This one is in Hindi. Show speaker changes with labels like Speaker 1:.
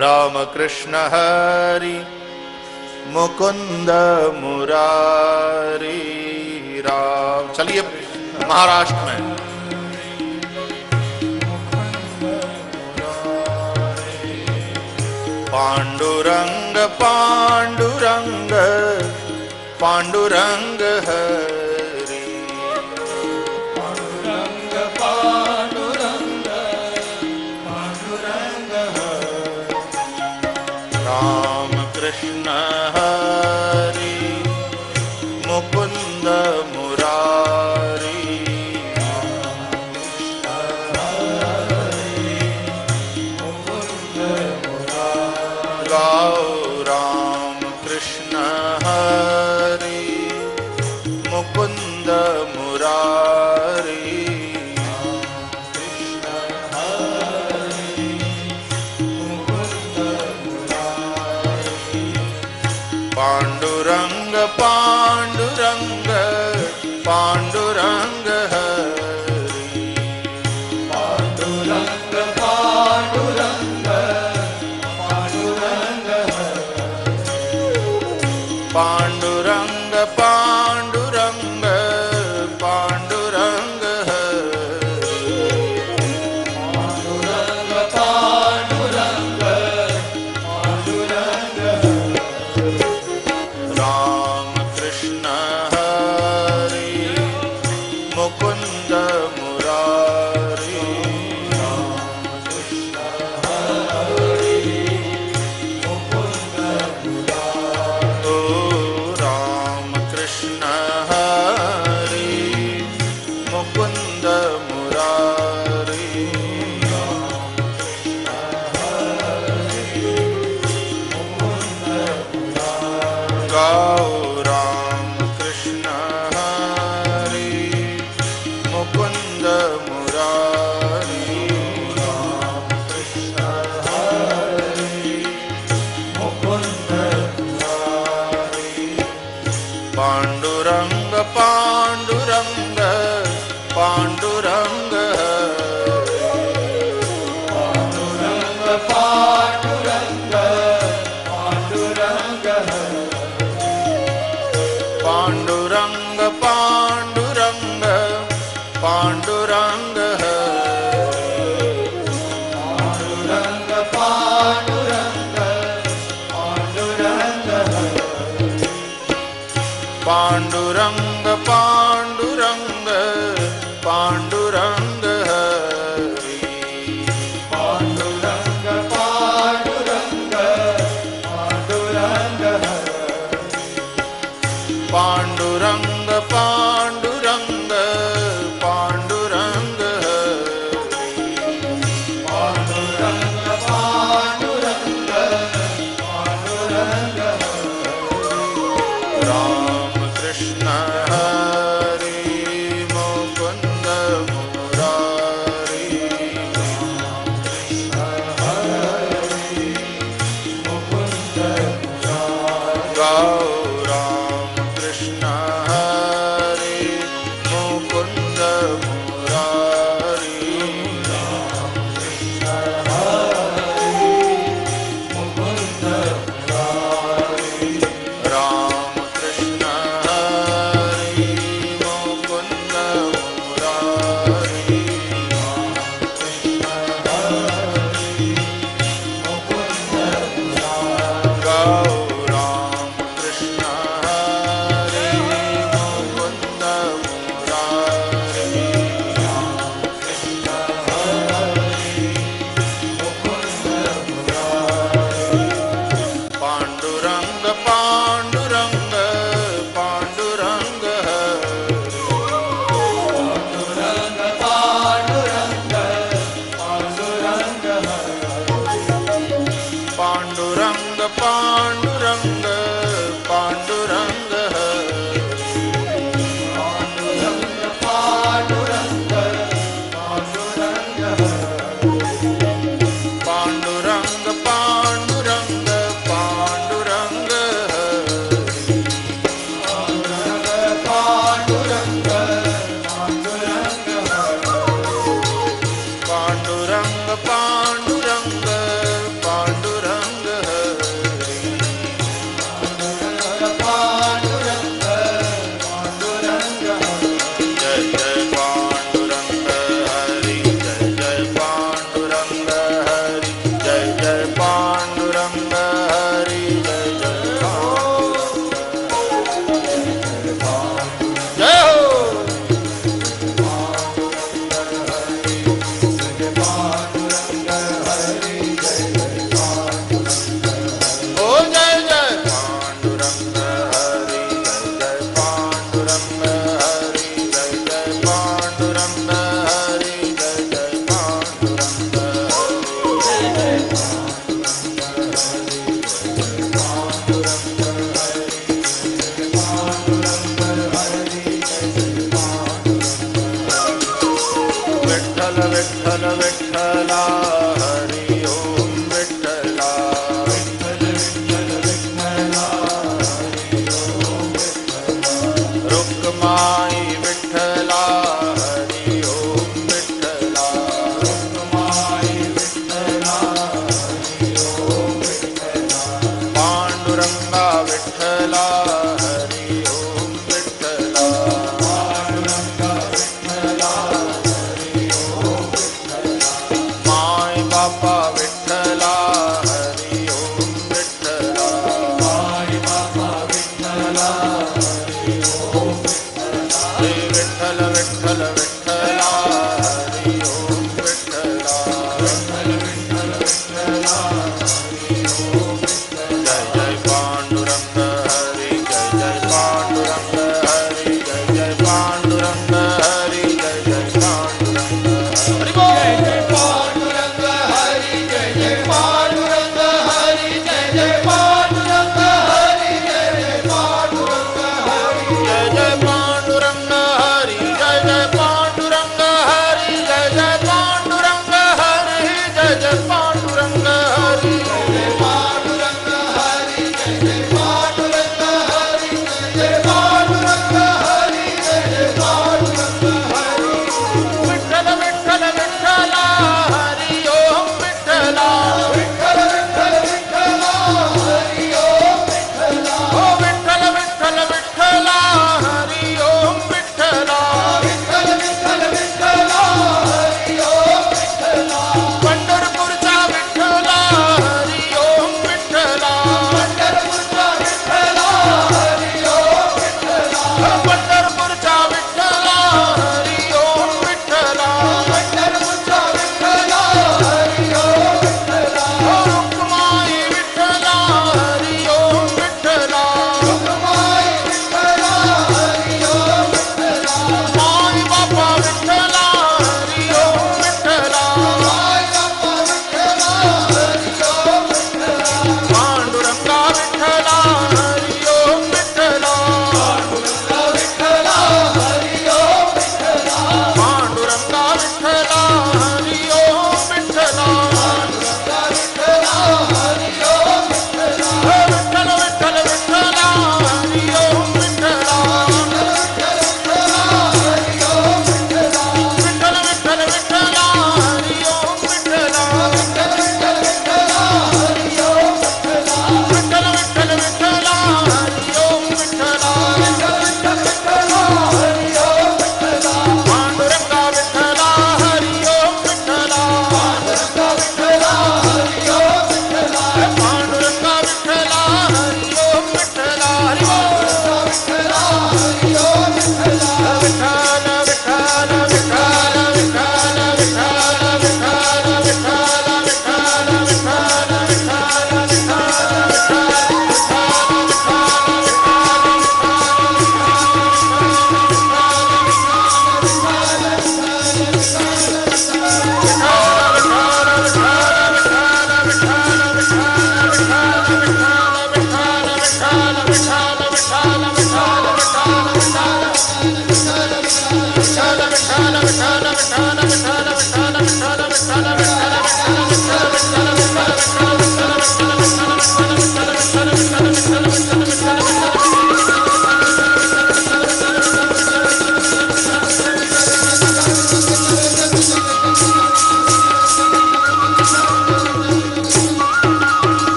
Speaker 1: राम कृष्ण हरि मुकुंद मुरारी राम। चलिए महाराष्ट्र में पांडुरंग पांडुरंग पांडुरंग हरि पांडुरंग पांडुरंग पांडुरंग हरि राम कृष्ण हरि मुकुंद मुरारी गाओ राम कृष्ण हरि मुकुंद मुरारी पांडुरंग पांडुरंग पांडुरंग हरि पांडुरंग पांडुरंग पांडुरंग पांडुरंग पांडुरंग पांडुरंग पांडुरंग पांडुरंग पांडुरंग राम कृष्ण हरि मुकुंद मुरारी राम कृष्ण हरि मुकुंद मुरारी राम कृष्ण हरि मुकुंद मुरारी गाओ राम कृष्ण हरि मुकुंद मुरारी राम कृष्ण हरि मुकुंद मुरारी पांडुरंग पांडुरंग पांडुरंग पांडुरंग पांडुरंग पांडुरंग पांडुरंग पांडुरंग पांडुरंग पांडुरंग पांडुरंग पांडुरंग पांडुरंग पांडुरंग पांडुरंग हरि पांडुरंग पांडुरंग पांडुरंग पांडुरंग पांडुरंग पांडुरंग पांडुरंग पांडुरंग पांडुरंग राम कृष्ण हरि मुकुंद मुरारी राम कृष्ण हरि मुकुंद मुरारी गाओ राम कृष्ण हरि मुकुंद मुरारी राम कृष्ण हरि मुकुंद मुरारी राम कृष्ण हरि मुकुंद मुरारी राम कृष्ण हरि मुकुंद मुरारी गाओ राम कृष्ण हरि मुकुंद मुरारी राम कृष्ण हरि मुकुंद मुरारी पांडुरंग पांडुरंग पांडुरंग हरि पांडुरंग पांडुरंग पांडुरंग हरि पांडुरंग पांडुरंग पांडुरंग हरि पांडुरंग पांडुरंग पांडुरंग हरि पांडुरंग पांडुरंग